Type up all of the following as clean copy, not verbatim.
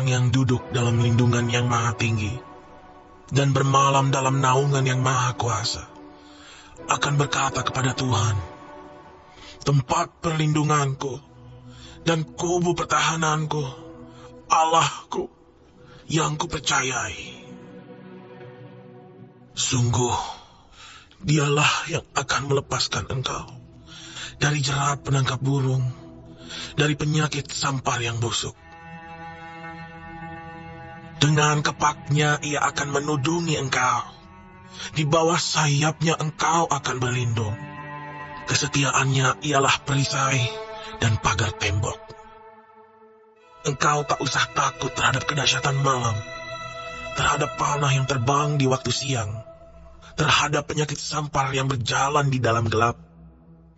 orang yang duduk dalam lindungan yang maha tinggi dan bermalam dalam naungan yang maha kuasa akan berkata kepada Tuhan, tempat perlindunganku dan kubu pertahananku, Allahku yang kupercayai. Sungguh, dialah yang akan melepaskan engkau dari jerat penangkap burung, dari penyakit sampar yang busuk. Dengan kepaknya ia akan menudungi engkau. Di bawah sayapnya engkau akan berlindung. Kesetiaannya ialah perisai dan pagar tembok. Engkau tak usah takut terhadap kedahsyatan malam, terhadap panah yang terbang di waktu siang, terhadap penyakit sampar yang berjalan di dalam gelap,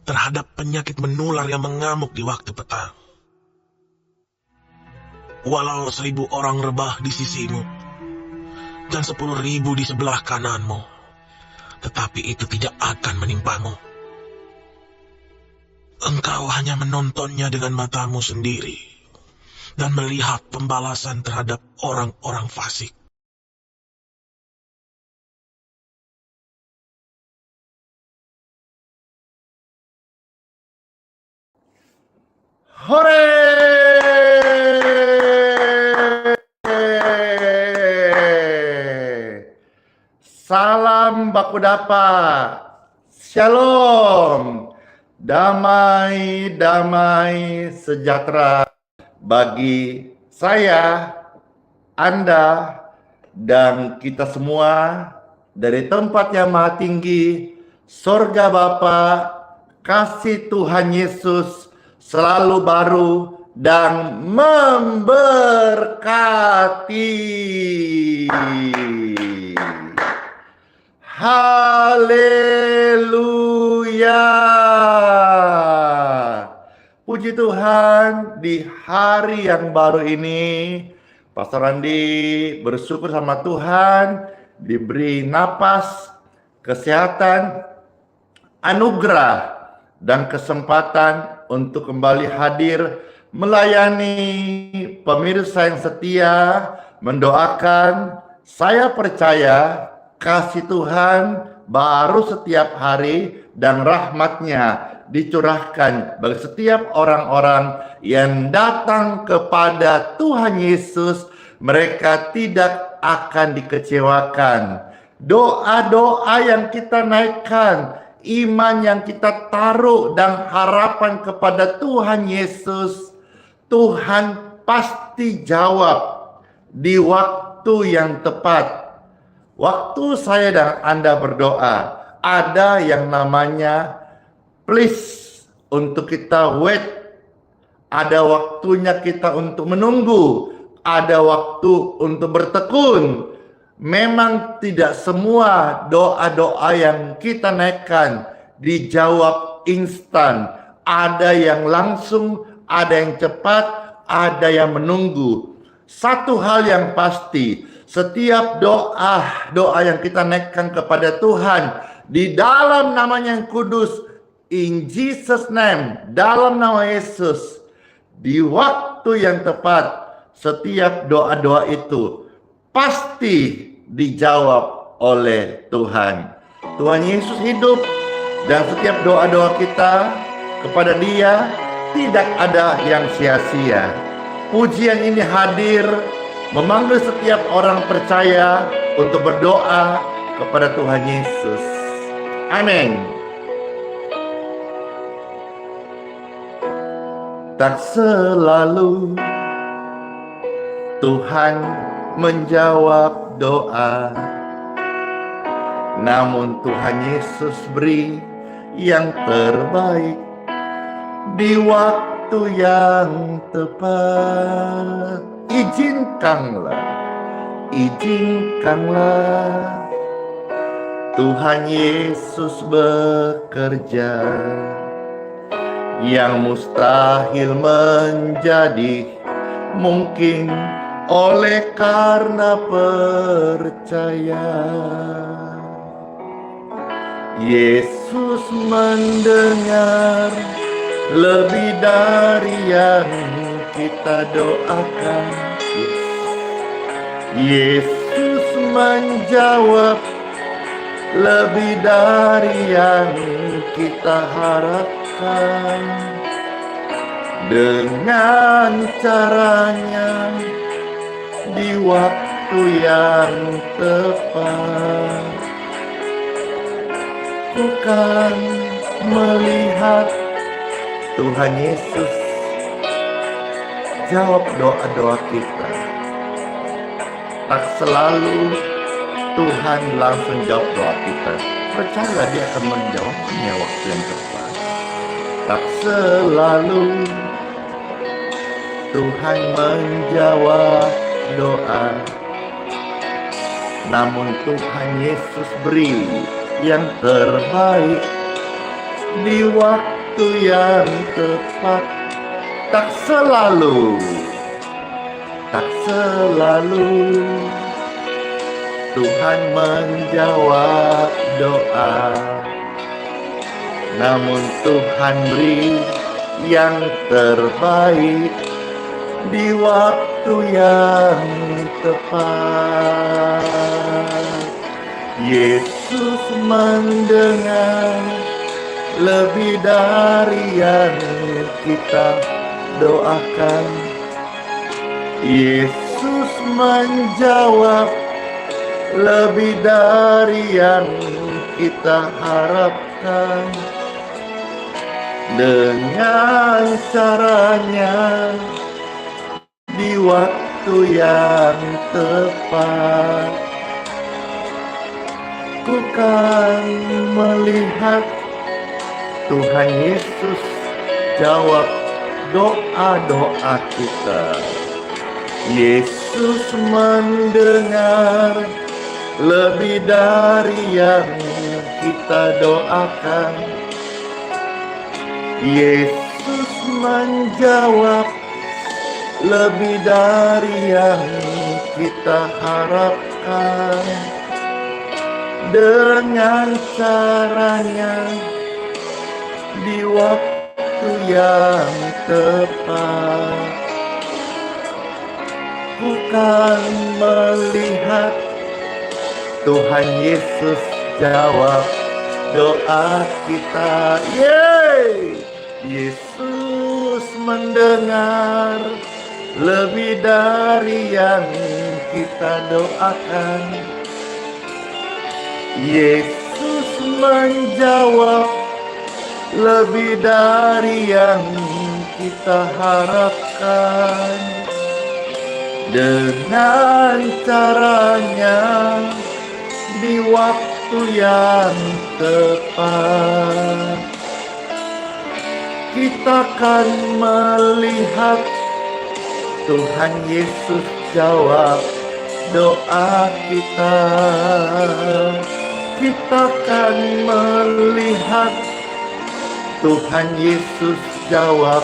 terhadap penyakit menular yang mengamuk di waktu petang. Walau 1000 orang rebah di sisimu dan 10.000 di sebelah kananmu, tetapi itu tidak akan menimpamu. Engkau hanya menontonnya dengan matamu sendiri dan melihat pembalasan terhadap orang-orang fasik. Hore! Salam baku dapat. Shalom. Damai, damai, sejahtera bagi saya, Anda, dan kita semua dari tempat yang maha tinggi, sorga Bapa, kasih Tuhan Yesus selalu baru dan memberkati. Haleluya. Puji Tuhan, di hari yang baru ini Pastor Andi bersyukur sama Tuhan diberi napas, kesehatan, anugerah dan kesempatan untuk kembali hadir melayani pemirsa yang setia, mendoakan. Saya percaya kasih Tuhan baru setiap hari dan rahmat-Nya dicurahkan bagi setiap orang-orang yang datang kepada Tuhan Yesus. Mereka tidak akan dikecewakan. Doa-doa yang kita naikkan, iman yang kita taruh dan harapan kepada Tuhan Yesus, Tuhan pasti jawab di waktu yang tepat. Waktu saya dan Anda berdoa, ada yang namanya please untuk kita wait. Ada waktunya kita untuk menunggu, ada waktu untuk bertekun. Memang tidak semua doa-doa yang kita naikkan dijawab instan. Ada yang langsung, ada yang cepat, ada yang menunggu. Satu hal yang pasti, setiap doa yang kita naikkan kepada Tuhan di dalam namanya yang kudus, in Jesus name, dalam nama Yesus, di waktu yang tepat, setiap doa-doa itu pasti dijawab oleh Tuhan. Tuhan Yesus hidup dan setiap doa-doa kita kepada Dia tidak ada yang sia-sia. Pujian ini hadir memanggil setiap orang percaya untuk berdoa kepada Tuhan Yesus. Amin. Tak selalu Tuhan menjawab doa, namun Tuhan Yesus beri yang terbaik di waktu yang tepat. Izinkanlah Tuhan Yesus bekerja, yang mustahil menjadi mungkin oleh karena percaya. Yesus mendengar lebih dari yang kita doakan. Yesus menjawab, lebih dari yang kita harapkan. Dengan caranya di waktu yang tepat, bukan melihat Tuhan Yesus jawab doa-doa kita. Tak selalu Tuhan langsung jawab doa kita. Percaya Dia akan menjawabnya waktu yang tepat. Tak selalu Tuhan menjawab doa, namun Tuhan Yesus beri yang terbaik di waktu yang tepat. Tak selalu Tuhan menjawab doa, namun Tuhan beri yang terbaik di waktu yang tepat. Yesus mendengar lebih dari yang kita doakan. Yesus menjawab lebih dari yang kita harapkan. Dengan caranya di waktu yang tepat, ku kan melihat Tuhan Yesus jawab doa-doa kita. Yesus mendengar lebih dari yang kita doakan. Yesus menjawab lebih dari yang kita harapkan. Dengan caranya di waktu yang tepat, bukan melihat Tuhan Yesus jawab doa kita. Yesus mendengar lebih dari yang kita doakan. Yesus menjawab lebih dari yang kita harapkan. Dengan caranya di waktu yang tepat, kita akan melihat Tuhan Yesus jawab doa kita. Kita akan melihat Tuhan Yesus jawab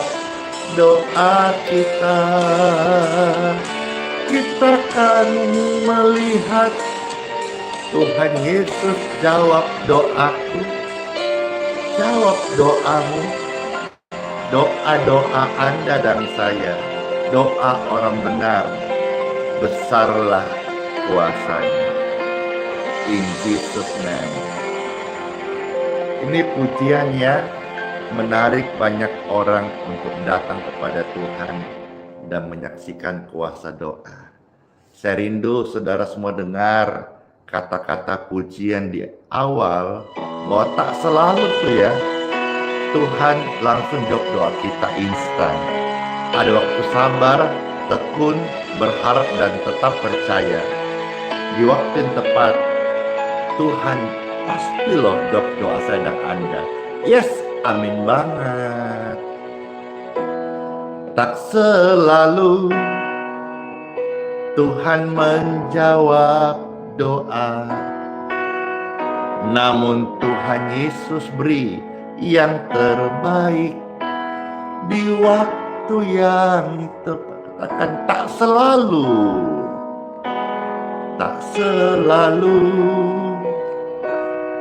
doa kita. Kita akan melihat Tuhan Yesus jawab doaku, jawab doamu, doa-doa Anda dan saya, doa orang benar. Besarlah kuasanya. In Jesus name. Ini pujiannya menarik banyak orang untuk datang kepada Tuhan dan menyaksikan kuasa doa. Saya rindu saudara semua dengar kata-kata pujian di awal, bahwa tak selalu Tuhan langsung jawab doa kita instan. Ada waktu sabar, tekun, berharap dan tetap percaya. Di waktu yang tepat, Tuhan pasti jawab doa saya dan Anda. Yes, amin banget. Tak selalu Tuhan menjawab doa, namun Tuhan Yesus beri yang terbaik di waktu yang tepat. Akan tak selalu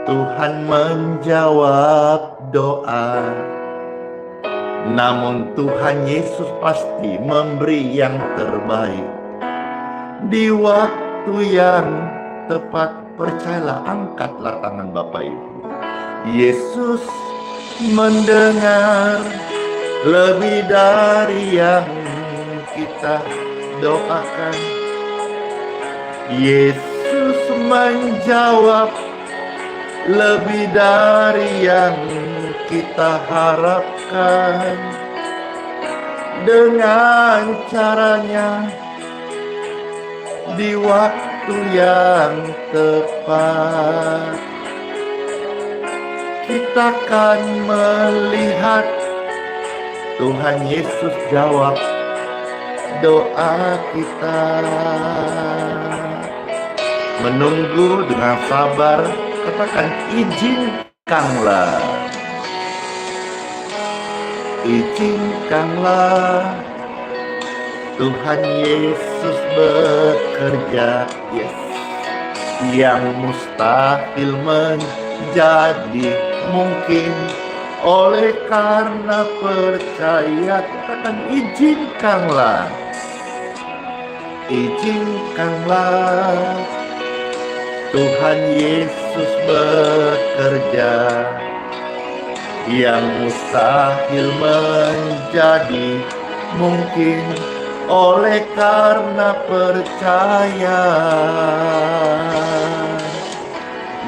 Tuhan menjawab doa, namun Tuhan Yesus pasti memberi yang terbaik di waktu yang tepat. Percayalah, angkatlah tangan Bapak Ibu. Yesus mendengar lebih dari yang kita doakan. Yesus menjawab lebih dari yang kita harapkan. Dengan caranya, di waktu yang tepat, kita akan melihat Tuhan Yesus jawab doa kita. Menunggu dengan sabar, katakan izinkanlah. Izinkanlah Tuhan Yesus bekerja. Yes. Yang mustahil menjadi mungkin oleh karena percaya. Katakan izinkanlah. Izinkanlah Tuhan Yesus bekerja. Yang mustahil menjadi mungkin oleh karena percaya.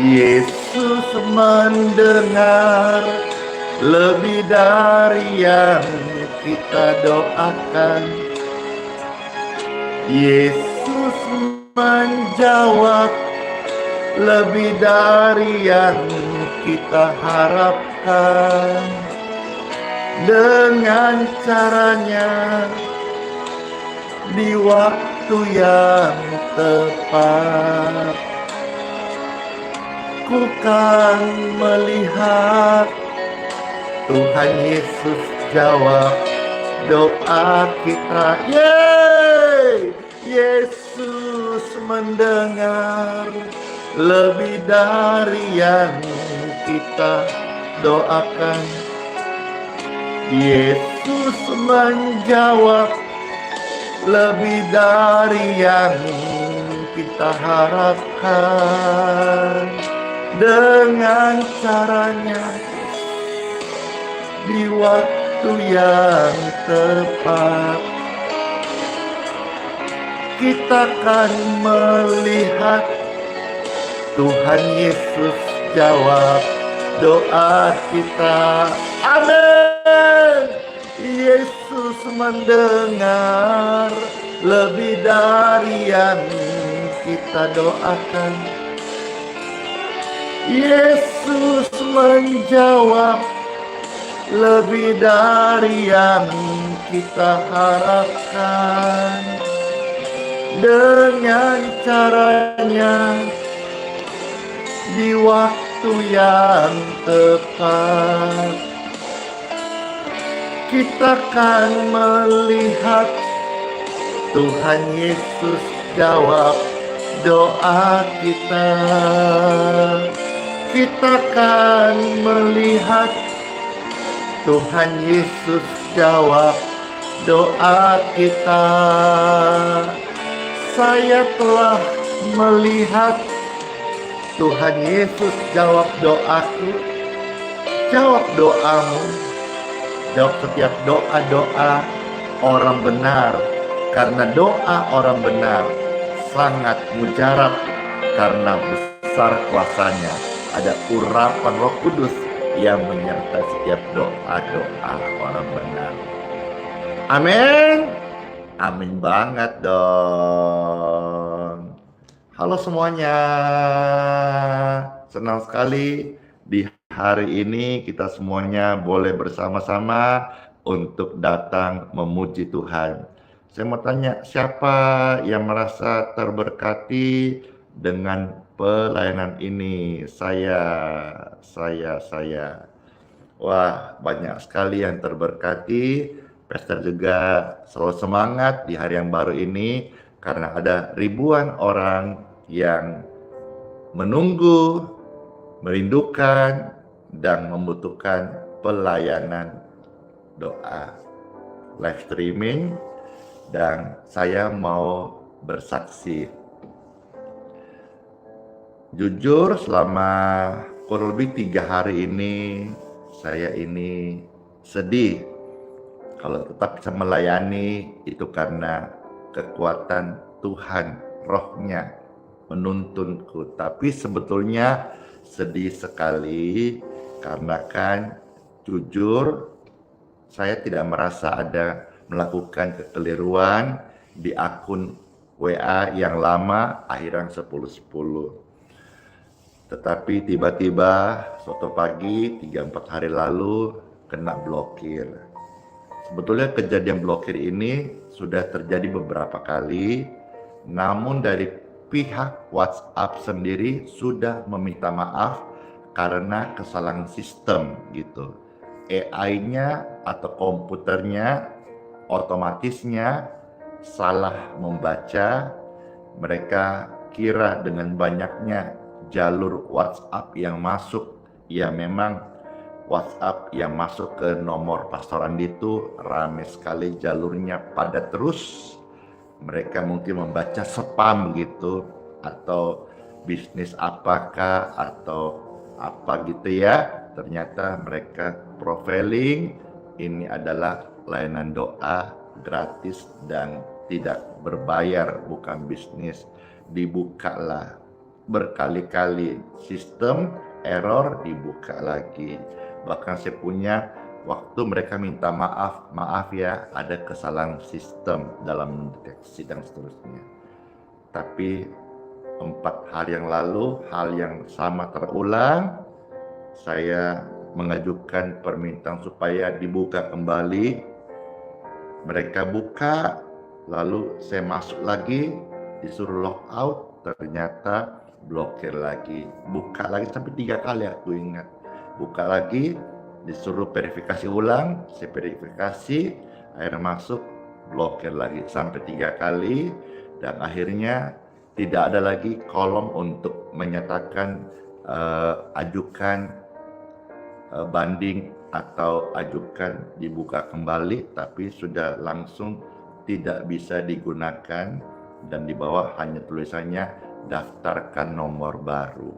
Yesus mendengar lebih dari yang kita doakan. Yesus menjawab lebih dari yang kita harapkan. Dengan caranya, di waktu yang tepat, ku kan melihat Tuhan Yesus jawab doa kita. Yeay! Yesus mendengar lebih dari yang kita doakan. Yesus menjawab lebih dari yang kita harapkan. Dengan caranya, di waktu yang tepat, kita akan melihat Tuhan Yesus jawab doa kita. Amin. Yesus mendengar lebih dari yang kita doakan. Yesus menjawab lebih dari yang kita harapkan. Dengan caranya, di waktu yang tepat, kita akan melihat Tuhan Yesus jawab doa kita. Kita akan melihat Tuhan Yesus jawab doa kita. Saya telah melihat Tuhan Yesus jawab doaku, jawab doamu, jawab setiap doa-doa orang benar. Karena doa orang benar sangat mujarab, karena besar kuasanya. Ada urapan Roh Kudus yang menyertai setiap doa-doa orang benar. Amin. Amin banget dong. Halo semuanya. Senang sekali di hari ini kita semuanya boleh bersama-sama untuk datang memuji Tuhan. Saya mau tanya, siapa yang merasa terberkati dengan pelayanan ini? Saya. Wah, banyak sekali yang terberkati. Pastor juga selalu semangat di hari yang baru ini karena ada ribuan orang yang menunggu, merindukan, dan membutuhkan pelayanan doa live streaming. Dan saya mau bersaksi. Jujur selama kurang lebih 3 hari ini saya ini sedih. Kalau tetap bisa melayani itu karena kekuatan Tuhan, rohnya menuntunku. Tapi sebetulnya sedih sekali karena kan jujur saya tidak merasa ada melakukan kekeliruan di akun WA yang lama akhiran 1010. Tetapi tiba-tiba suatu pagi 3-4 hari lalu kena blokir. Sebetulnya kejadian blokir ini sudah terjadi beberapa kali, namun dari pihak WhatsApp sendiri sudah meminta maaf karena kesalahan sistem gitu. AI-nya atau komputernya otomatisnya salah membaca. Mereka kira dengan banyaknya jalur WhatsApp yang masuk, ya memang WhatsApp yang masuk ke nomor Pastor Andi itu ramai sekali jalurnya, padat terus. Mereka mungkin membaca spam gitu, atau bisnis apakah atau apa gitu ya. Ternyata mereka profiling ini adalah layanan doa gratis dan tidak berbayar, bukan bisnis. Dibukalah berkali-kali sistem, error, dibuka lagi. Bahkan saya punya waktu mereka minta maaf ya, ada kesalahan sistem dalam mendeteksi dan seterusnya. Tapi 4 hari yang lalu hal yang sama terulang. Saya mengajukan permintaan supaya dibuka kembali. Mereka buka, lalu saya masuk lagi, disuruh log out, ternyata blokir lagi. Buka lagi sampai 3 kali aku ingat. Buka lagi, disuruh verifikasi ulang, saya verifikasi, akhirnya masuk, blokir lagi sampai 3 kali, dan akhirnya tidak ada lagi kolom untuk menyatakan ajukan banding atau ajukan dibuka kembali, tapi sudah langsung tidak bisa digunakan dan di bawah hanya tulisannya daftarkan nomor baru.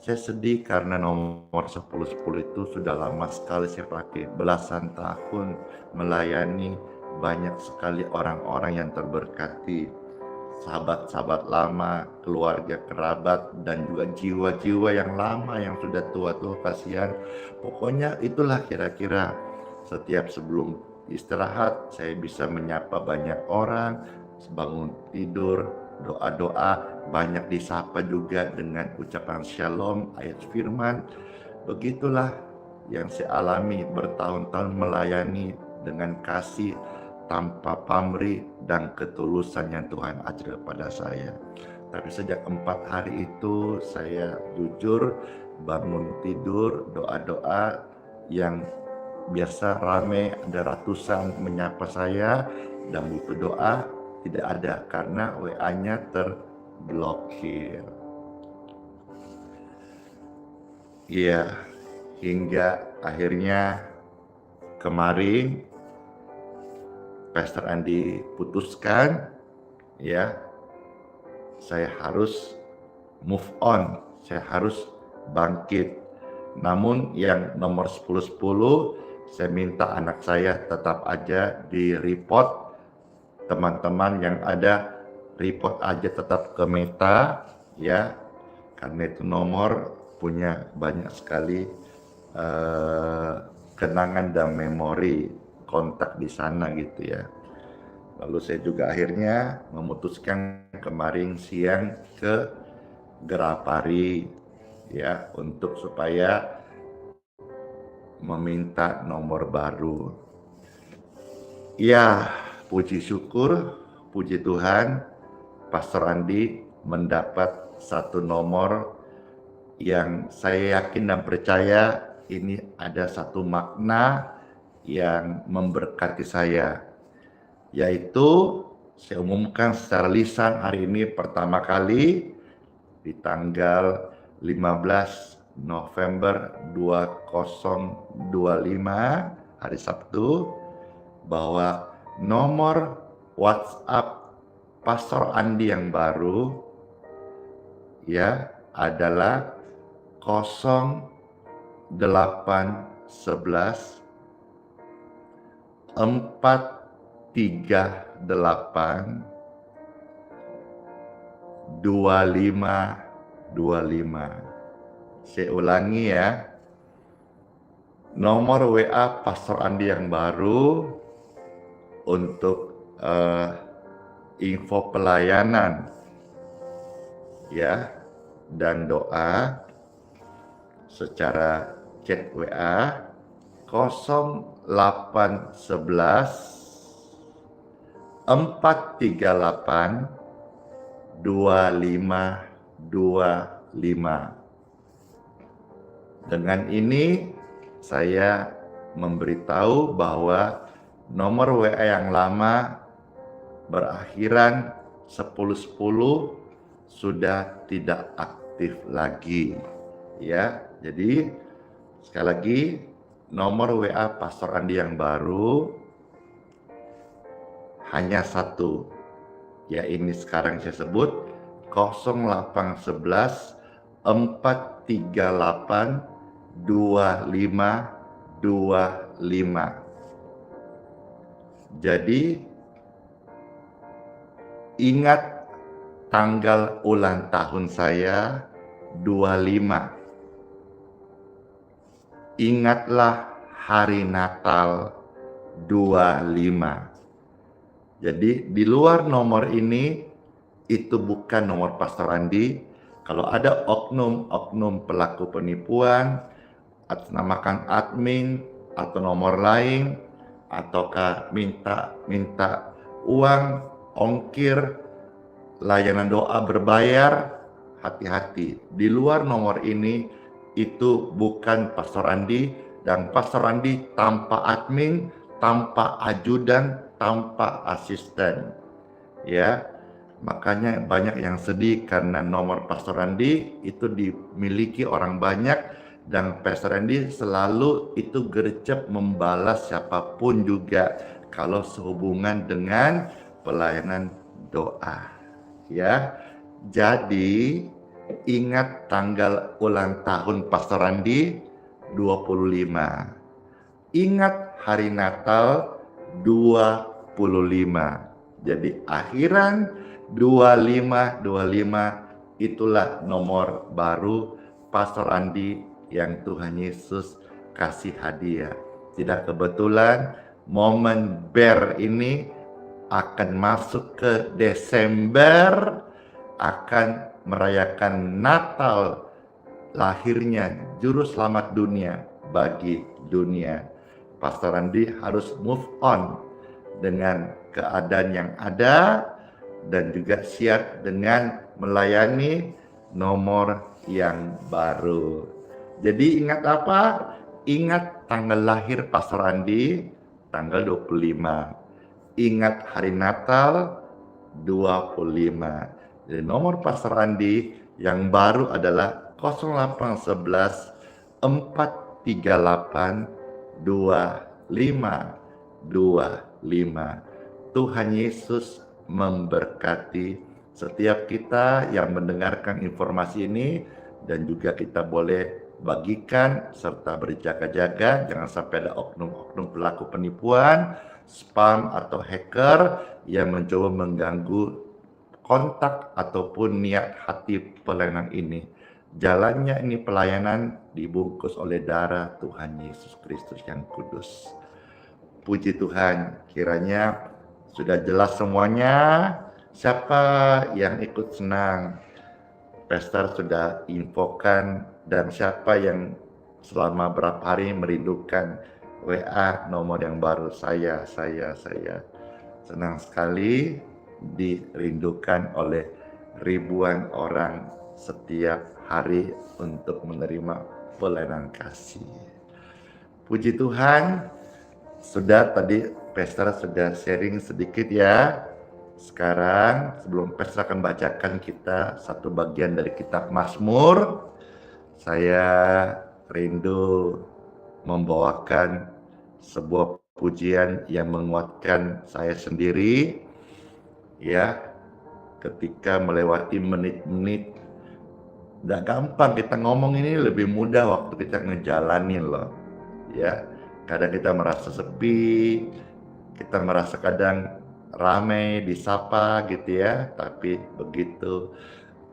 Saya sedih karena nomor 1010 itu sudah lama sekali saya pakai, belasan tahun melayani banyak sekali orang-orang yang terberkati, sahabat-sahabat lama, keluarga, kerabat, dan juga jiwa-jiwa yang lama yang sudah tua-tua kasihan. Pokoknya itulah kira-kira setiap sebelum istirahat saya bisa menyapa banyak orang, bangun tidur, doa-doa, banyak disapa juga dengan ucapan shalom, ayat firman. Begitulah yang saya alami bertahun-tahun melayani dengan kasih tanpa pamrih dan ketulusan yang Tuhan ajar kepada saya. Tapi sejak 4 hari itu saya jujur bangun tidur doa-doa yang biasa rame, ada ratusan menyapa saya dan butuh doa, tidak ada karena WA-nya terblokir. Iya, hingga akhirnya kemarin Pastor Andi putuskan, ya, saya harus move on, saya harus bangkit. Namun yang nomor 1010, saya minta anak saya tetap aja di report. Teman-teman yang ada, report aja tetap ke Meta, ya, karena itu nomor punya banyak sekali kenangan dan memori kontak di sana gitu ya. Lalu saya juga akhirnya memutuskan kemarin siang ke Gerapari ya, untuk supaya meminta nomor baru. Ya, puji syukur, puji Tuhan, Pastor Andi mendapat satu nomor yang saya yakin dan percaya ini ada satu makna yang memberkati saya, yaitu saya umumkan secara lisan hari ini pertama kali di tanggal 15 November 2025 hari Sabtu, bahwa nomor WhatsApp Pastor Andi yang baru ya adalah 0811 438 2525. Saya ulangi ya. Nomor WA Pastor Andi yang baru untuk info pelayanan ya dan doa secara chat WA 0811 438 2525. Dengan ini saya memberitahu bahwa nomor WA yang lama berakhiran 1010 sudah tidak aktif lagi ya. Jadi sekali lagi nomor WA Pastor Andi yang baru hanya satu ya, ini sekarang saya sebut 0811 438 2525. Jadi ingat tanggal ulang tahun saya 25. Ingatlah hari Natal 25. Jadi di luar nomor ini itu bukan nomor Pastor Andi. Kalau ada oknum pelaku penipuan atas namakan admin atau nomor lain ataukah minta uang ongkir layanan doa berbayar, hati-hati. Di luar nomor ini itu bukan Pastor Andi, dan Pastor Andi tanpa admin, tanpa ajudan, tanpa asisten. Ya, makanya banyak yang sedih karena nomor Pastor Andi itu dimiliki orang banyak, dan Pastor Andi selalu itu gercep membalas siapapun juga kalau sehubungan dengan pelayanan doa. Ya, jadi ingat tanggal ulang tahun Pastor Andi 25. Ingat hari Natal 25. Jadi akhiran 2525 itulah nomor baru Pastor Andi yang Tuhan Yesus kasih hadiah. Tidak kebetulan momen Ber ini akan masuk ke Desember, akan merayakan Natal lahirnya Juru Selamat dunia bagi dunia. Pastor Andi harus move on dengan keadaan yang ada dan juga siap dengan melayani nomor yang baru. Jadi ingat apa? Ingat tanggal lahir Pastor Andi tanggal 25. Ingat hari Natal 25. Jadi nomor Pastor Andi yang baru adalah 0811 438 2525. Tuhan Yesus memberkati setiap kita yang mendengarkan informasi ini, dan juga kita boleh bagikan serta berjaga-jaga jangan sampai ada oknum-oknum pelaku penipuan, spam atau hacker yang mencoba mengganggu kontak ataupun niat hati pelayanan ini. Jalannya ini pelayanan dibungkus oleh darah Tuhan Yesus Kristus yang kudus. Puji Tuhan, kiranya sudah jelas semuanya. Siapa yang ikut senang, Pastor sudah infokan, dan siapa yang selama berapa hari merindukan WA nomor yang baru saya senang sekali dirindukan oleh ribuan orang setiap hari untuk menerima pelayanan kasih. Puji Tuhan, sudah tadi Pastor sudah sharing sedikit ya. Sekarang sebelum Pastor akan bacakan kita satu bagian dari kitab Mazmur, saya rindu membawakan sebuah pujian yang menguatkan saya sendiri ya, ketika melewati menit-menit. Nggak gampang kita ngomong ini, lebih mudah waktu kita ngejalanin loh. Ya, kadang kita merasa sepi, kita merasa kadang ramai disapa gitu ya, tapi begitu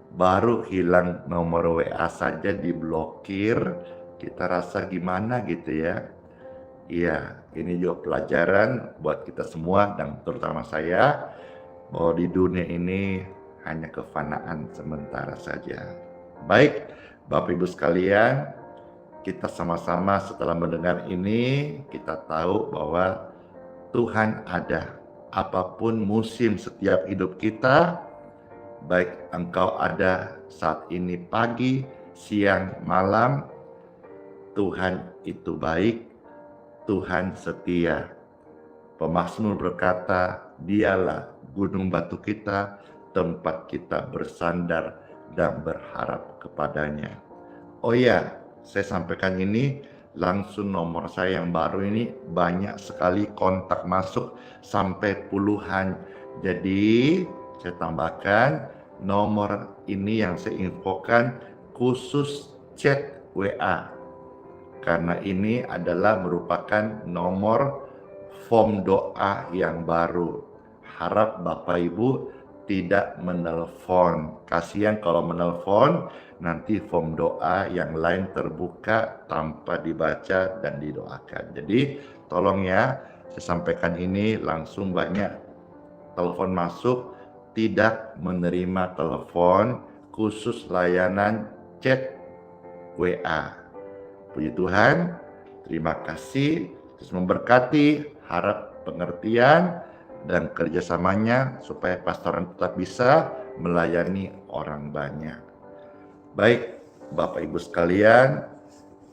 baru hilang nomor WA saja diblokir, kita rasa gimana gitu ya. Iya, ini juga pelajaran buat kita semua dan terutama saya, bahwa di dunia ini hanya kefanaan sementara saja. Baik, Bapak Ibu sekalian, kita sama-sama setelah mendengar ini, kita tahu bahwa Tuhan ada. Apapun musim setiap hidup kita, baik engkau ada saat ini pagi, siang, malam, Tuhan itu baik, Tuhan setia. Pemazmur berkata, dialah gunung batu kita, tempat kita bersandar dan berharap kepadanya. Oh ya, saya sampaikan ini langsung nomor saya yang baru ini banyak sekali kontak masuk sampai puluhan. Jadi saya tambahkan nomor ini yang saya infokan khusus chat WA. Karena ini adalah merupakan nomor form doa yang baru. Harap Bapak Ibu tidak menelpon. Kasihan kalau menelpon, nanti form doa yang lain terbuka tanpa dibaca dan didoakan. Jadi tolong ya, saya sampaikan ini langsung banyak telepon masuk, tidak menerima telepon, khusus layanan chat WA. Puji Tuhan, terima kasih, Yesus memberkati, harap pengertian dan kerjasamanya supaya pastoran tetap bisa melayani orang banyak. Baik, Bapak Ibu sekalian,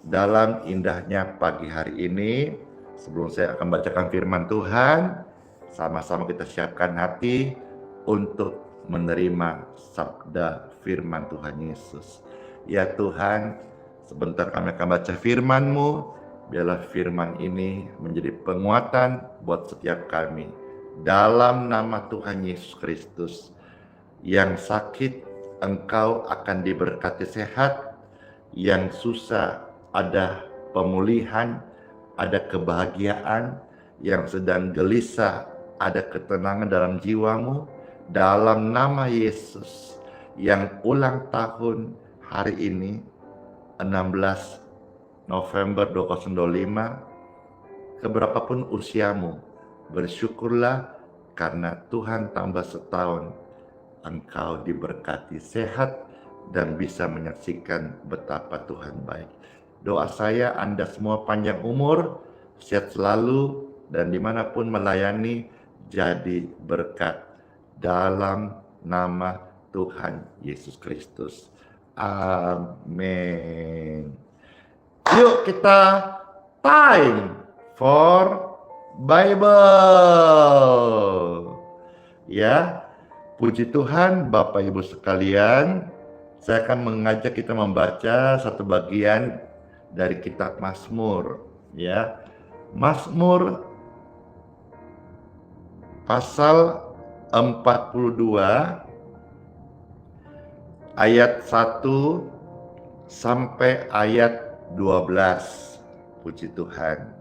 dalam indahnya pagi hari ini, sebelum saya akan bacakan firman Tuhan, sama-sama kita siapkan hati untuk menerima sabda firman Tuhan Yesus. Ya Tuhan, sebentar kami akan baca firman-Mu, biarlah firman ini menjadi penguatan buat setiap kami. Dalam nama Tuhan Yesus Kristus, yang sakit engkau akan diberkati sehat, yang susah ada pemulihan, ada kebahagiaan, yang sedang gelisah ada ketenangan dalam jiwamu, dalam nama Yesus. Yang ulang tahun hari ini 16 November 2025, keberapapun usiamu, bersyukurlah karena Tuhan tambah setahun, engkau diberkati sehat dan bisa menyaksikan betapa Tuhan baik. Doa saya Anda semua panjang umur, sehat selalu, dan dimanapun melayani jadi berkat dalam nama Tuhan Yesus Kristus. Amin. Yuk kita time for Bible. Ya, puji Tuhan Bapak Ibu sekalian, saya akan mengajak kita membaca satu bagian dari kitab Mazmur. Ya, Mazmur pasal 42 ayat 1 sampai ayat 12. Puji Tuhan.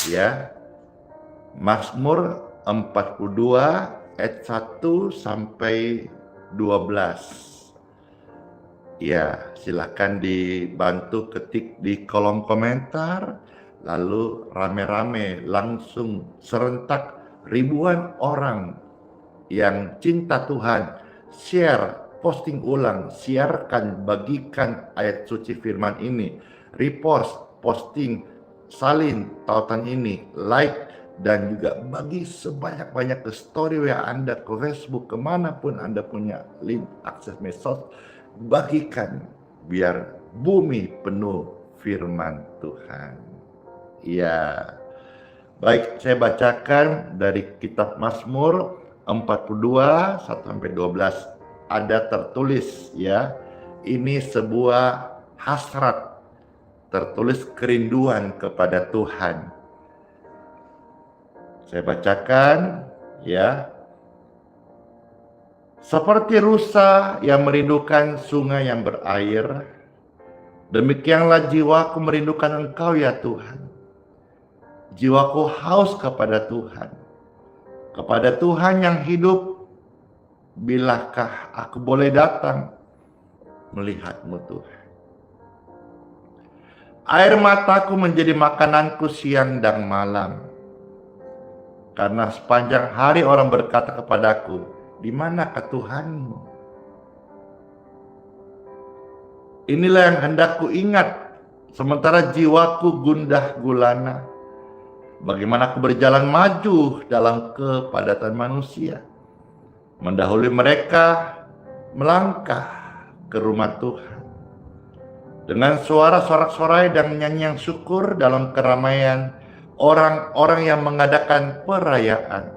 Ya. Mazmur 42 ayat 1 sampai 12. Ya, silakan dibantu ketik di kolom komentar, lalu rame-rame langsung serentak ribuan orang yang cinta Tuhan share, posting ulang, siarkan, bagikan ayat suci firman ini, repost, posting, salin tautan ini, like, dan juga bagi sebanyak-banyak ke story WA Anda, ke Facebook, kemanapun Anda punya link akses medsos, bagikan biar bumi penuh firman Tuhan. Ya, baik, saya bacakan dari kitab Mazmur 42 1-12. Ada tertulis ya, ini sebuah hasrat, tertulis kerinduan kepada Tuhan. Saya bacakan ya. Seperti rusa yang merindukan sungai yang berair, demikianlah jiwaku merindukan Engkau ya Tuhan. Jiwaku haus kepada Tuhan yang hidup. Bilakah aku boleh datang melihat-Mu Tuhan? Air mataku menjadi makananku siang dan malam. Karena sepanjang hari orang berkata kepadaku, di manakah Tuhan-Mu? Inilah yang hendak ku ingat, sementara jiwaku gundah gulana. Bagaimana aku berjalan maju dalam kepadatan manusia, mendahului mereka melangkah ke rumah Tuhan. Dengan suara sorak-sorai dan nyanyian syukur dalam keramaian orang-orang yang mengadakan perayaan.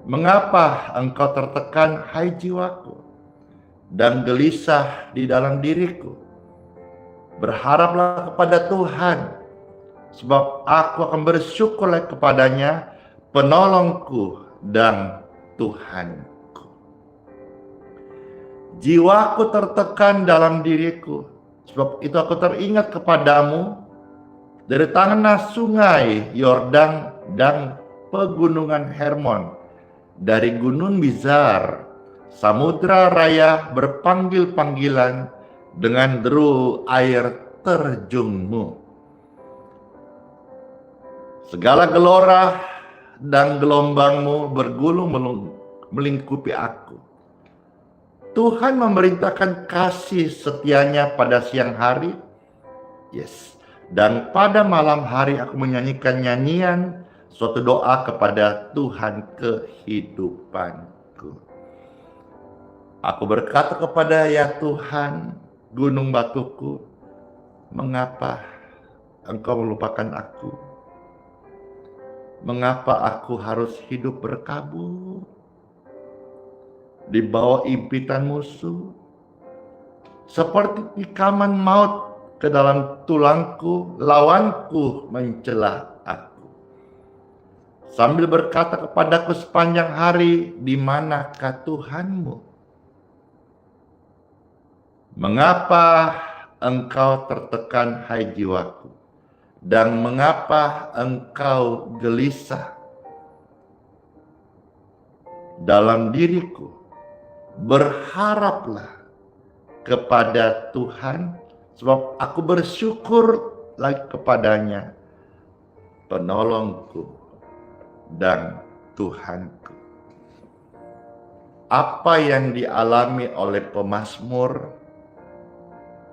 Mengapa engkau tertekan, hai jiwaku, dan gelisah di dalam diriku? Berharaplah kepada Tuhan, sebab aku akan bersyukur kepadanya, penolongku dan Tuhanku. Jiwaku tertekan dalam diriku, sebab itu aku teringat kepadamu dari tanah sungai Yordan dan pegunungan Hermon, dari gunung Mizar, samudra raya berpanggil-panggilan dengan deru air terjunmu. Segala gelora dan gelombangmu bergulung melingkupi aku. Tuhan memerintahkan kasih setianya pada siang hari. Yes. Dan pada malam hari aku menyanyikan nyanyian suatu doa kepada Tuhan kehidupanku. Aku berkata kepada ya Tuhan, gunung batuku, mengapa Engkau melupakan aku? Mengapa aku harus hidup berkabut di bawah impitan musuh? Seperti tikaman maut ke dalam tulangku, lawanku mencela aku. Sambil berkata kepadaku sepanjang hari, di manakah Tuhanmu? Mengapa engkau tertekan, hai jiwaku? Dan mengapa engkau gelisah dalam diriku? Berharaplah kepada Tuhan, sebab aku bersyukur lagi kepadanya, penolongku dan Tuhanku. Apa yang dialami oleh pemazmur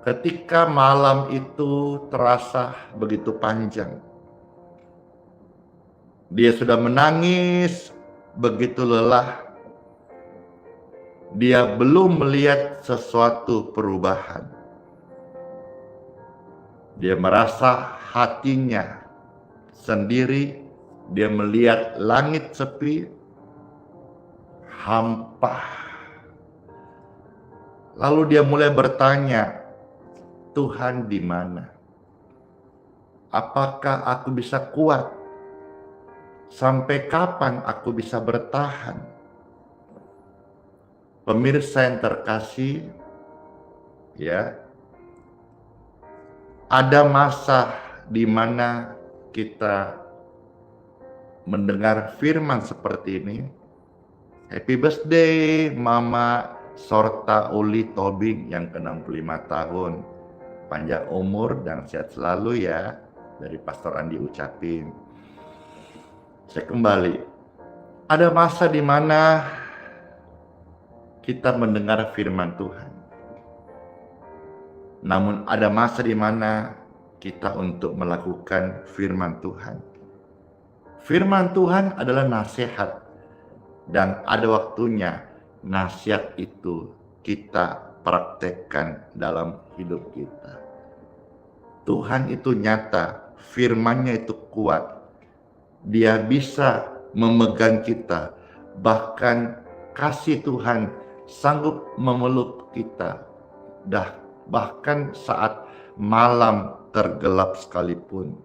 ketika malam itu terasa begitu panjang. Dia sudah menangis begitu lelah. Dia belum melihat sesuatu perubahan. Dia merasa hatinya sendiri. Dia melihat langit sepi, hampa. Lalu dia mulai bertanya, Tuhan di mana? Apakah aku bisa kuat? Sampai kapan aku bisa bertahan? Pemirsa yang terkasih, ya, ada masa di mana kita mendengar firman seperti ini. Happy birthday Mama Sorta Uli Tobing yang ke-65 tahun. Panjang umur dan sehat selalu ya, dari Pastor Andi ucapin. Saya kembali. Ada masa di mana kita mendengar firman Tuhan. Namun ada masa di mana kita untuk melakukan firman Tuhan. Firman Tuhan adalah nasihat, dan ada waktunya nasihat itu kita praktekkan dalam hidup kita. Tuhan itu nyata, firman-Nya itu kuat. Dia bisa memegang kita, bahkan kasih Tuhan sanggup memeluk kita. Bahkan saat malam tergelap sekalipun.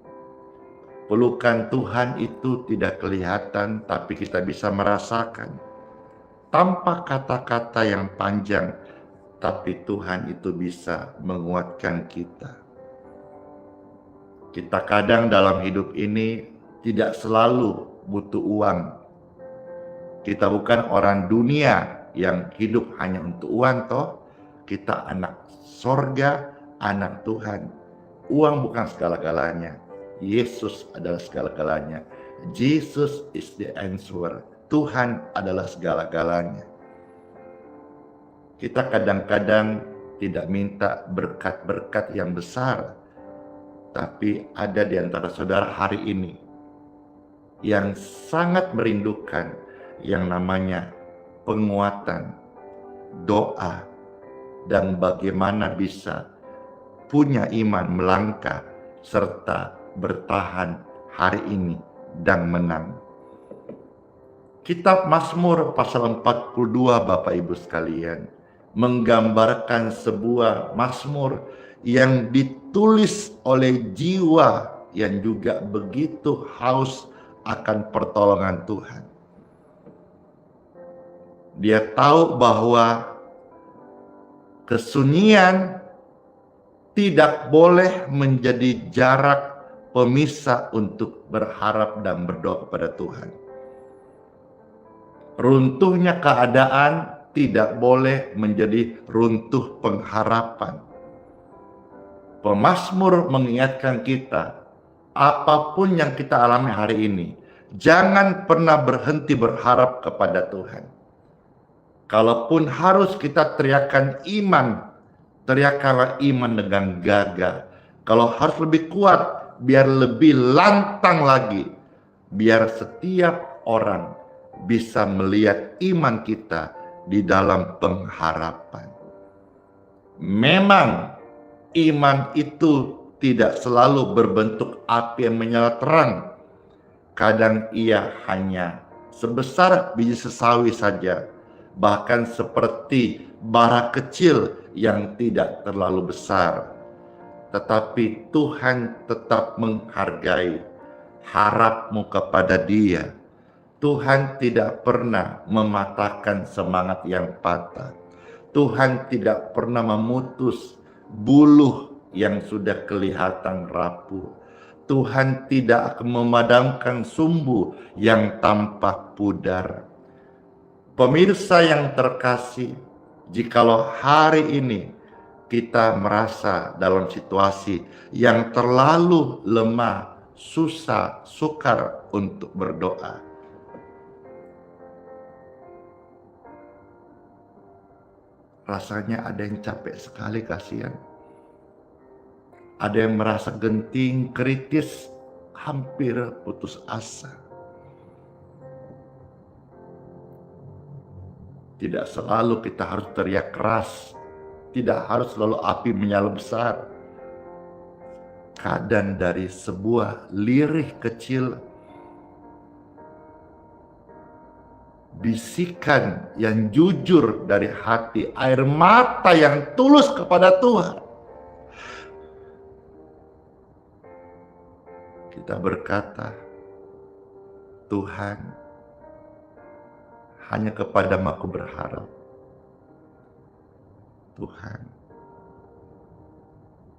Pelukan Tuhan itu tidak kelihatan, tapi kita bisa merasakan. tanpa kata-kata yang panjang, tapi Tuhan itu bisa menguatkan kita. Kita kadang dalam hidup ini tidak selalu butuh uang. Kita bukan orang dunia yang hidup hanya untuk uang toh. Kita anak sorga, anak Tuhan. Uang bukan segala-galanya. Yesus adalah segala-galanya. Jesus is the answer. Tuhan adalah segala-galanya. Kita kadang-kadang tidak minta berkat-berkat yang besar. Tapi ada di antara saudara hari ini yang sangat merindukan yang namanya penguatan, doa, dan bagaimana bisa punya iman melangkah serta bertahan hari ini dan menang. Kitab Mazmur pasal 42 Bapak Ibu sekalian menggambarkan sebuah mazmur yang ditulis oleh jiwa yang juga begitu haus akan pertolongan Tuhan. Dia tahu bahwa kesunyian tidak boleh menjadi jarak pemisah untuk berharap dan berdoa kepada Tuhan. Runtuhnya keadaan tidak boleh menjadi runtuh pengharapan. Pemazmur mengingatkan kita, apapun yang kita alami hari ini, jangan pernah berhenti berharap kepada Tuhan. Kalaupun harus kita teriakkan iman, teriakkanlah iman dengan gagah. Kalau harus lebih kuat, biar lebih lantang lagi. Biar setiap orang bisa melihat iman kita di dalam pengharapan. Memang iman itu tidak selalu berbentuk api yang menyala terang. Kadang ia hanya sebesar biji sesawi saja, bahkan seperti bara kecil yang tidak terlalu besar. Tetapi Tuhan tetap menghargai harapmu kepada Dia. Tuhan tidak pernah mematahkan semangat yang patah. Tuhan tidak pernah memutus buluh yang sudah kelihatan rapuh. Tuhan tidak akan memadamkan sumbu yang tampak pudar. Pemirsa yang terkasih, jikalau hari ini kita merasa dalam situasi yang terlalu lemah, susah, sukar untuk berdoa, rasanya ada yang capek sekali, kasihan. Ada yang merasa genting, kritis, hampir putus asa. Tidak selalu kita harus teriak keras. Tidak harus selalu api menyala besar. Kadang dari sebuah lirih kecil, bisikan yang jujur dari hati, air mata yang tulus kepada Tuhan, kita berkata, Tuhan, hanya kepadamu aku berharap. Tuhan,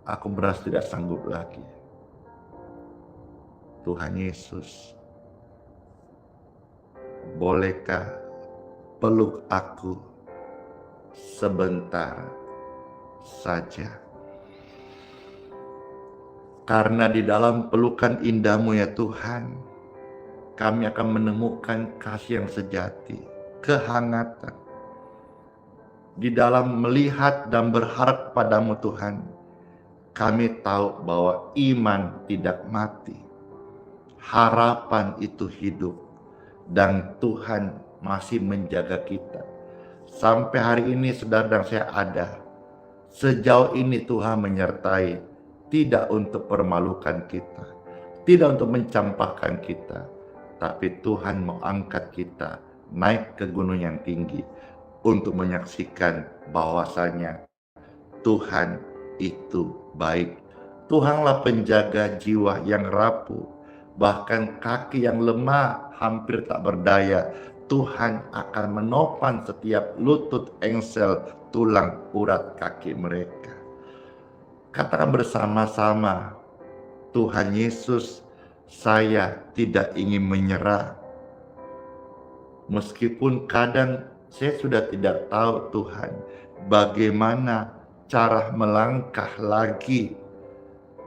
aku merasa tidak sanggup lagi. Tuhan Yesus, bolehkah peluk aku sebentar saja? Karena di dalam pelukan indah-Mu ya Tuhan, kami akan menemukan kasih yang sejati, kehangatan. Di dalam melihat dan berharap padamu Tuhan, kami tahu bahwa iman tidak mati. Harapan itu hidup. Dan Tuhan masih menjaga kita. Sampai hari ini saudara dan saya ada. Sejauh ini Tuhan menyertai. Tidak untuk permalukan kita. Tidak untuk mencampakkan kita. Tapi Tuhan mau angkat kita naik ke gunung yang tinggi. Untuk menyaksikan bahwasanya Tuhan itu baik. Tuhanlah penjaga jiwa yang rapuh. Bahkan kaki yang lemah hampir tak berdaya. Tuhan akan menopang setiap lutut, engsel, tulang, urat kaki mereka. Katakan bersama-sama, Tuhan Yesus, saya tidak ingin menyerah. Meskipun kadang saya sudah tidak tahu Tuhan, bagaimana cara melangkah lagi.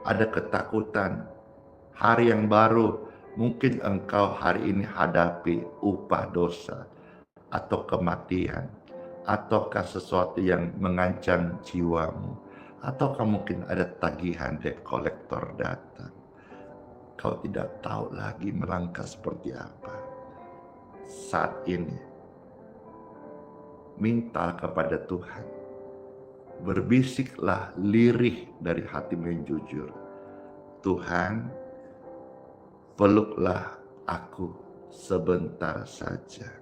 Ada ketakutan, hari yang baru, mungkin engkau hari ini hadapi upah dosa, atau kematian, ataukah sesuatu yang mengancam jiwamu, ataukah mungkin ada tagihan debt collector datang. Kau tidak tahu lagi melangkah seperti apa. Saat ini, minta kepada Tuhan. Berbisiklah lirih dari hatimu yang jujur. Tuhan, peluklah aku sebentar saja.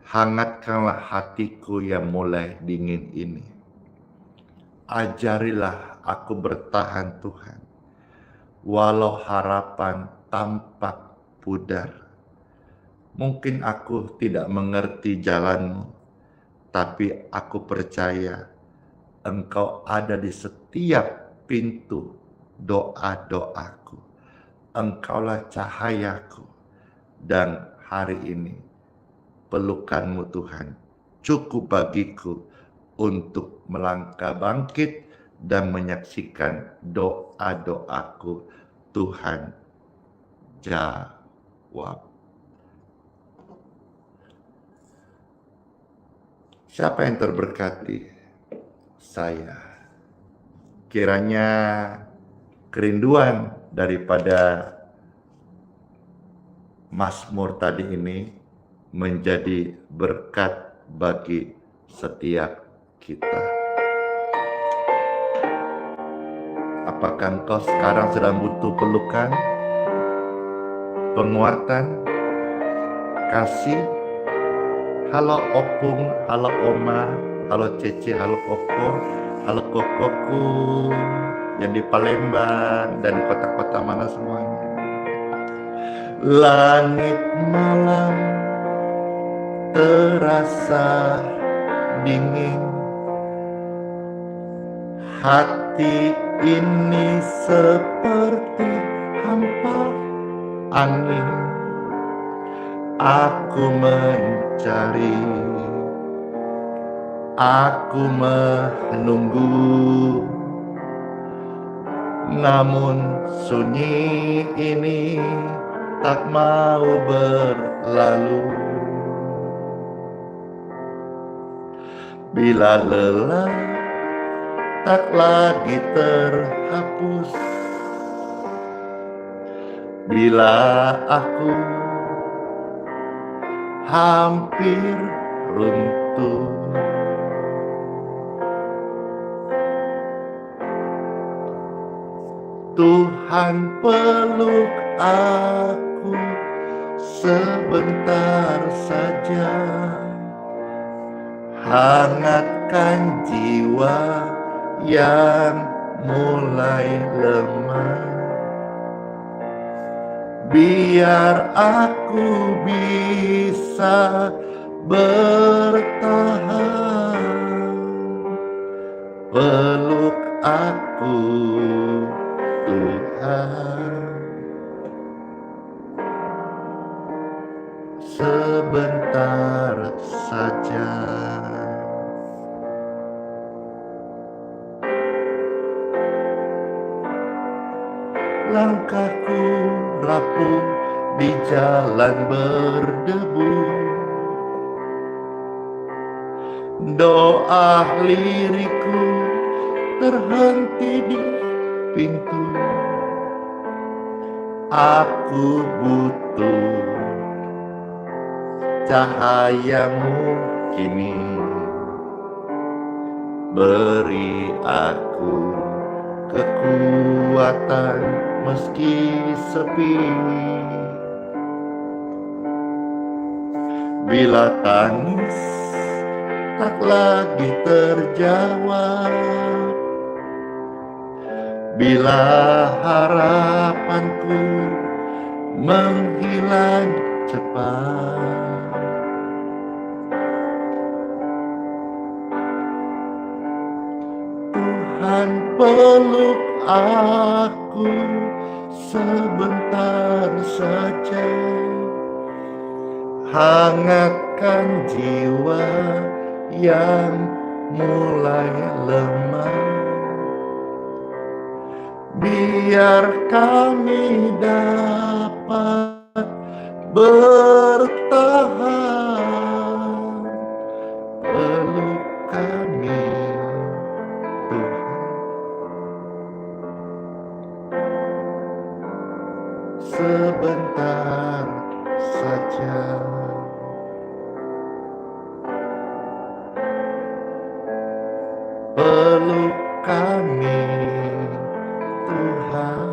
Hangatkanlah hatiku yang mulai dingin ini. Ajarilah aku bertahan Tuhan, walau harapan tampak pudar. Mungkin aku tidak mengerti jalanmu, tapi aku percaya Engkau ada di setiap pintu doa-doaku. Engkaulah cahayaku, dan hari ini pelukanmu Tuhan cukup bagiku untuk melangkah bangkit dan menyaksikan doa-doaku. Tuhan jawab. Siapa yang terberkati? Saya. Kiranya kerinduan daripada Mazmur tadi ini menjadi berkat bagi setiap kita. Apakah engkau sekarang sedang butuh pelukan, penguatan, kasih? Halo Opung, halo Oma, halo Cece, halo Koko, halo Kokoku yang di Palembang dan di kota-kota mana semuanya. Langit malam terasa dingin, hati ini seperti hampa angin. Aku mencari, aku menunggu, namun sunyi ini tak mau berlalu. Bila lelah tak lagi terhapus, bila aku hampir runtuh, Tuhan peluk aku sebentar saja, hangatkan jiwa yang mulai lemah. Biar aku bisa bertahan, peluk aku Tuhan sebentar saja. Langkahku rapuh di jalan berdebu, doa liriku terhenti di pintu. Aku butuh cahayamu kini, beri aku kekuatan meski sepi. Bila tangis tak lagi terjawab, bila harapanku menghilang cepat. Tuhan peluk aku sebentar saja, hangatkan jiwa yang mulai lemah. Biar kami dapat bertahan, peluk kami Tuhan sebentar saja. Peluk kami Tuhan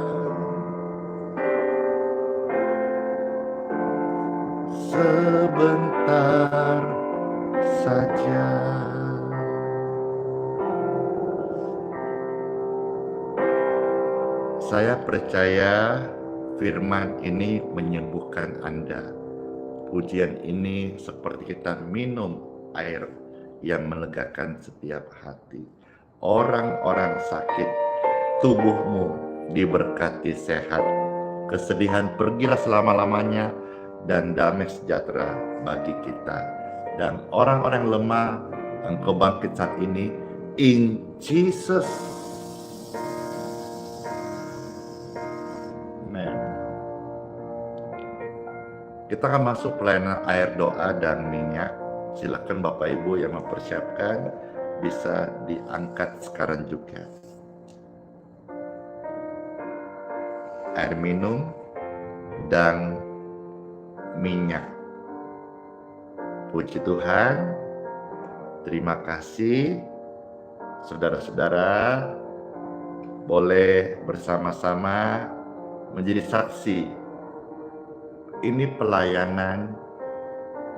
sebentar saja. Saya percaya firman ini menyembuhkan Anda. Pujian ini seperti kita minum air yang melegakan setiap hati. Orang-orang sakit, tubuhmu diberkati sehat. Kesedihan pergilah selama-lamanya, dan damai sejahtera bagi kita. Dan orang-orang lemah, engkau bangkit saat ini. In Jesus. Amen. Kita akan masuk pelayanan air doa dan minyak. Silakan Bapak Ibu yang mempersiapkan bisa diangkat sekarang juga. Air minum dan minyak. Puji Tuhan. Terima kasih. Saudara-saudara boleh bersama-sama menjadi saksi. Ini pelayanan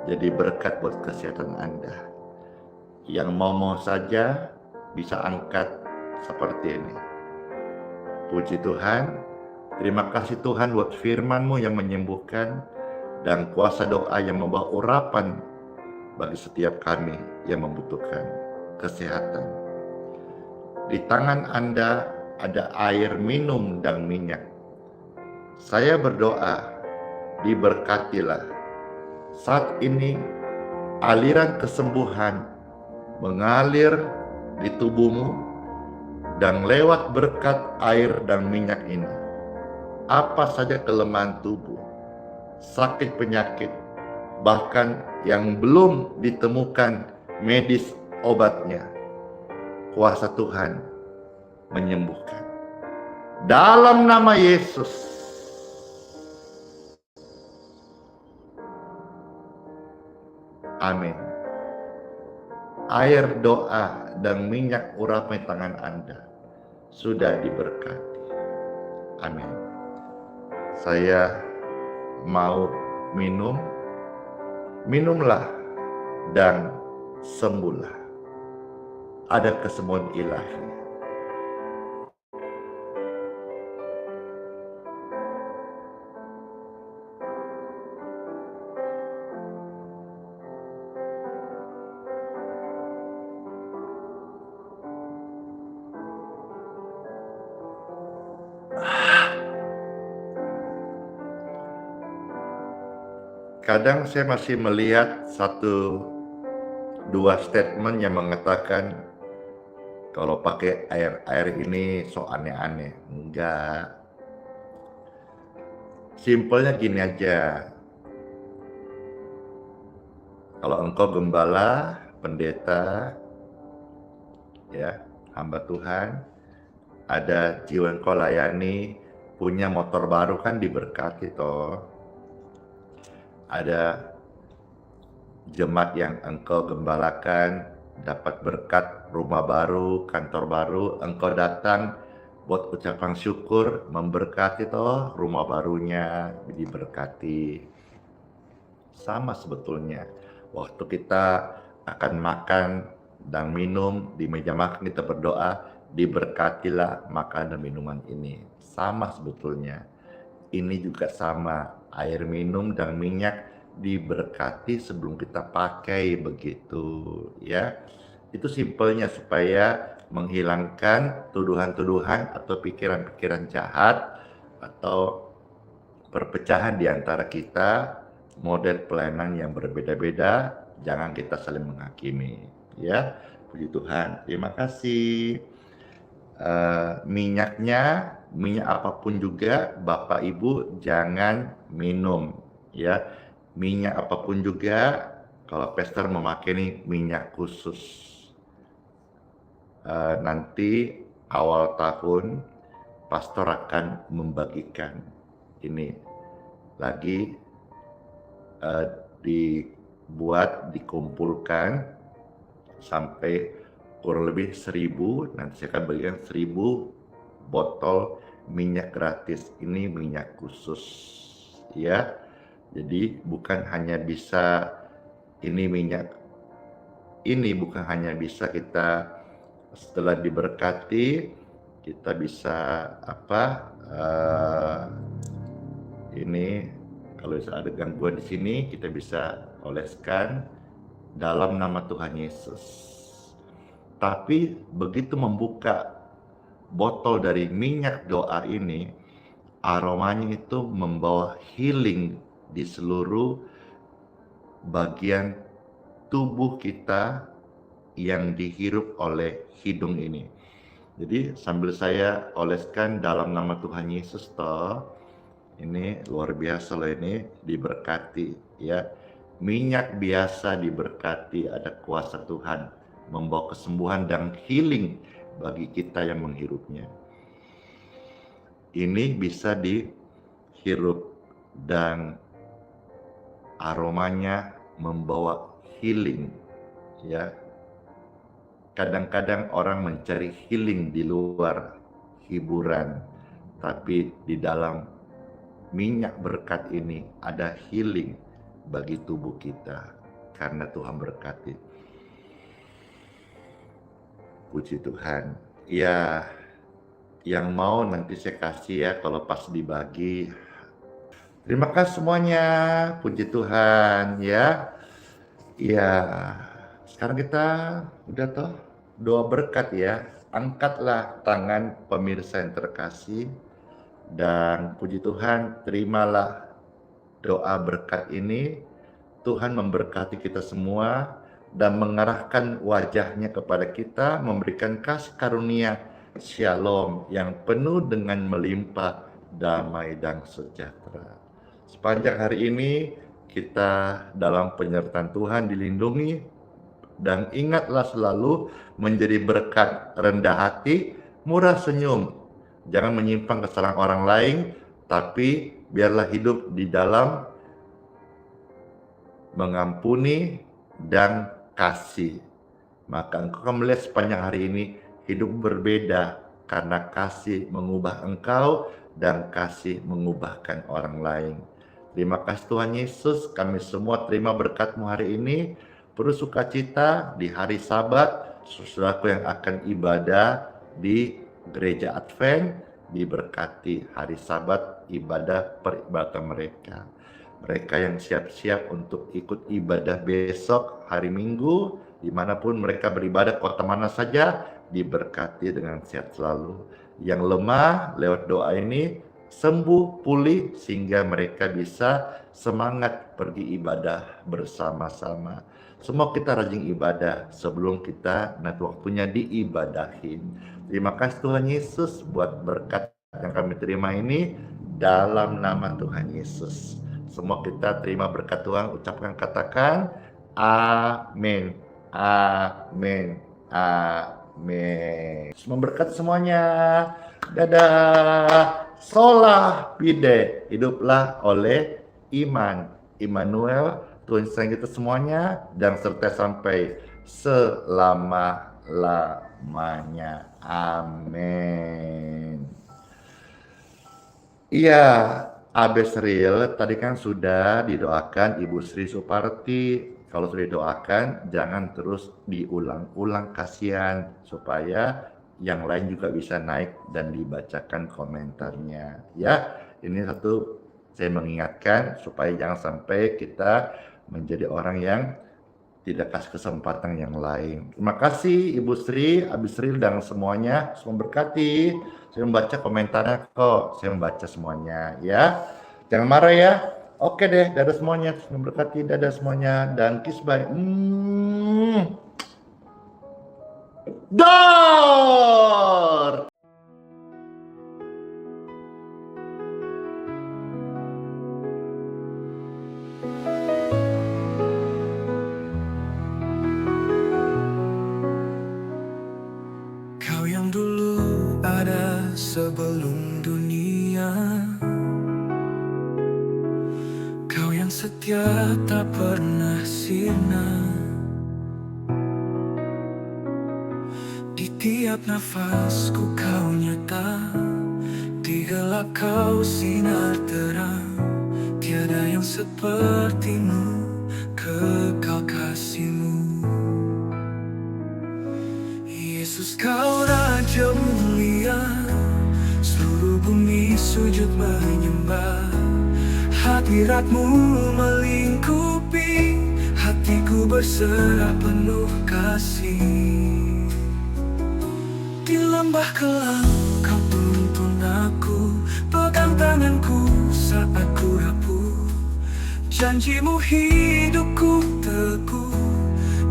jadi berkat buat kesehatan Anda. Yang mau saja bisa angkat seperti ini. Puji Tuhan. Terima kasih Tuhan buat firman-Mu yang menyembuhkan dan kuasa doa yang membawa urapan bagi setiap kami yang membutuhkan kesehatan. Di tangan Anda ada air minum dan minyak. Saya berdoa, diberkatilah. Saat ini aliran kesembuhan mengalir di tubuhmu, dan lewat berkat air dan minyak ini, apa saja kelemahan tubuh, sakit penyakit, bahkan yang belum ditemukan medis obatnya, kuasa Tuhan menyembuhkan. Dalam nama Yesus. Amin. Air doa dan minyak urapan tangan Anda sudah diberkati. Amin. Saya mau minum, minumlah dan sembuhlah. Ada kesembuhan ilahi. Kadang saya masih melihat dua statement yang mengatakan kalau pakai air ini so aneh-aneh. Enggak. Simpelnya gini aja. Kalau engkau gembala, pendeta, ya, hamba Tuhan, ada jiwa engkau layani, punya motor baru kan diberkati toh. Ada jemaat yang engkau gembalakan dapat berkat rumah baru, kantor baru, engkau datang buat ucapan syukur, memberkati toh rumah barunya diberkati. Sama sebetulnya waktu kita akan makan dan minum di meja makan, kita berdoa, diberkatilah makan dan minuman ini. Sama sebetulnya. Ini juga sama. air minum dan minyak diberkati sebelum kita pakai, begitu ya. Itu simpelnya supaya menghilangkan tuduhan-tuduhan atau pikiran-pikiran jahat atau perpecahan di antara kita, model pelayanan yang berbeda-beda. Jangan kita saling menghakimi ya. Puji Tuhan. Terima kasih. Minyak apapun juga Bapak Ibu jangan minum ya. Minyak apapun juga, kalau pastor memakai ini minyak khusus. Nanti awal tahun pastor akan membagikan ini lagi, dikumpulkan sampai kurang lebih 1000, nanti saya akan bagikan 1000 botol minyak gratis. Ini minyak khusus ya. Jadi bukan hanya bisa bukan hanya bisa kita setelah diberkati kita bisa ini kalau ada gangguan di sini kita bisa oleskan dalam nama Tuhan Yesus. Tapi begitu membuka botol dari minyak doa ini, aromanya itu membawa healing di seluruh bagian tubuh kita yang dihirup oleh hidung ini. Jadi sambil saya oleskan dalam nama Tuhan Yesus ini luar biasa loh, ini diberkati ya. Minyak biasa diberkati, ada kuasa Tuhan membawa kesembuhan dan healing bagi kita yang menghirupnya. Ini bisa dihirup dan aromanya membawa healing ya. Kadang-kadang orang mencari healing di luar hiburan, tapi di dalam minyak berkat ini ada healing bagi tubuh kita karena Tuhan berkati. Puji Tuhan. Ya, yang mau nanti saya kasih ya kalau pas dibagi. Terima kasih semuanya. Puji Tuhan ya. Ya, sekarang kita udah doa berkat ya. Angkatlah tangan pemirsa yang terkasih dan puji Tuhan, terimalah doa berkat ini. Tuhan memberkati kita semua dan mengarahkan wajahnya kepada kita, memberikan kasih karunia shalom yang penuh dengan melimpah damai dan sejahtera. Sepanjang hari ini kita dalam penyertaan Tuhan dilindungi, dan ingatlah selalu menjadi berkat rendah hati, murah senyum. Jangan menyimpang kesalahan orang lain, tapi biarlah hidup di dalam mengampuni dan kasih. Maka engkau akan melihat sepanjang hari ini hidup berbeda karena kasih mengubah engkau dan kasih mengubahkan orang lain. Terima kasih Tuhan Yesus, kami semua terima berkat-Mu hari ini. Penuh sukacita di hari Sabat, saudaraku yang akan ibadah di gereja Advent, diberkati hari Sabat ibadah peribadatan mereka. Mereka yang siap-siap untuk ikut ibadah besok hari Minggu, dimanapun mereka beribadah, kota mana saja, diberkati dengan sehat selalu. Yang lemah lewat doa ini sembuh, pulih, sehingga mereka bisa semangat pergi ibadah bersama-sama. Semua kita rajin ibadah sebelum kita nanti waktunya diibadahin. Terima kasih Tuhan Yesus buat berkat yang kami terima ini dalam nama Tuhan Yesus. Semua kita terima berkat Tuhan, ucapkan, katakan amin, amin, amin. Semua berkat semuanya. Dadah. Sola fide, hiduplah oleh iman. Immanuel, Tuhan sayang kita semuanya dan serta sampai selama-lamanya. Amin. Iya, Abes Real tadi kan sudah didoakan Ibu Sri Suparti. Kalau sudah didoakan, jangan terus diulang-ulang, kasihan, supaya yang lain juga bisa naik dan dibacakan komentarnya. Ya, ini satu Saya mengingatkan supaya jangan sampai kita menjadi orang yang tidak kasih kesempatan yang lain. Terima kasih Ibu Sri, Abi Sri, dan semuanya. Semua berkati. Saya membaca komentarnya kok. Saya membaca semuanya ya. Jangan marah ya. Oke deh, dadah semuanya. Semua berkati, dadah semuanya. Dan kiss bye. Dor! Kau yang dulu ada sebelum dunia, kau yang setia tak pernah sirna. Di tiap nafasku kau nyata, di gelap kau sinar terang. Tiada yang sepertimu, kekal kasihmu. Yesus kau Raja mulia, seluruh bumi sujud menyembah. Hadiratmu melingkupi, hatiku berserah penuh kasih. Di lembah kelam kau tuntun aku, pegang tanganku saat ku rapuh. Janjimu hidupku teguh,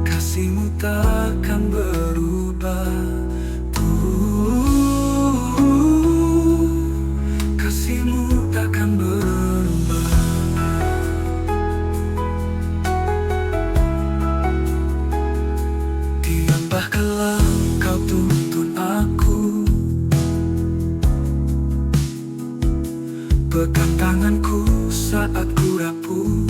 kasihmu takkan berubah. Kasihmu takkan berubah. Di lembah kelam kau tuntun aku, pegang tanganku saat ku rapuh.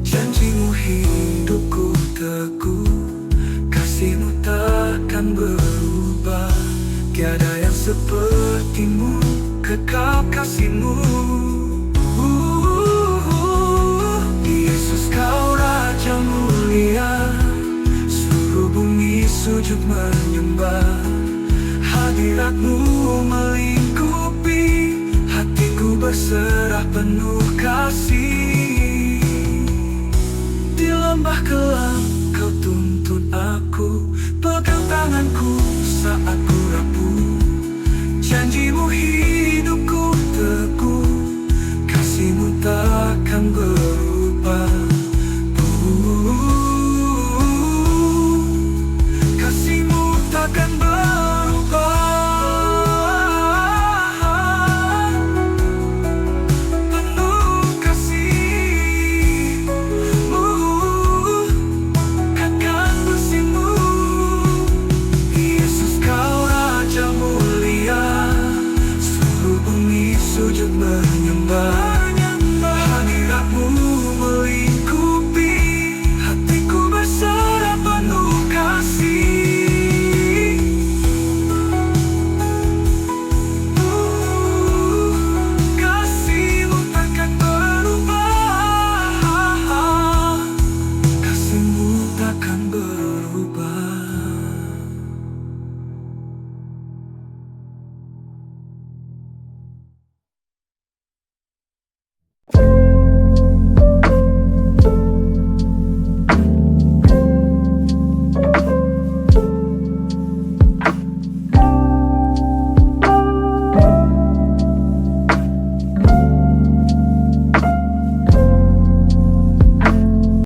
Janjimu hidupku teguh, kasihmu takkan berubah. Tiada yang sepertimu, kekal kasihmu. Yesus kau Raja mulia, seluruh bumi sujud menyembah. Hadiratmu melingkupi, hatiku berserah penuh kasih. Di lembah kelam kau tuntun aku, pegang tanganku saat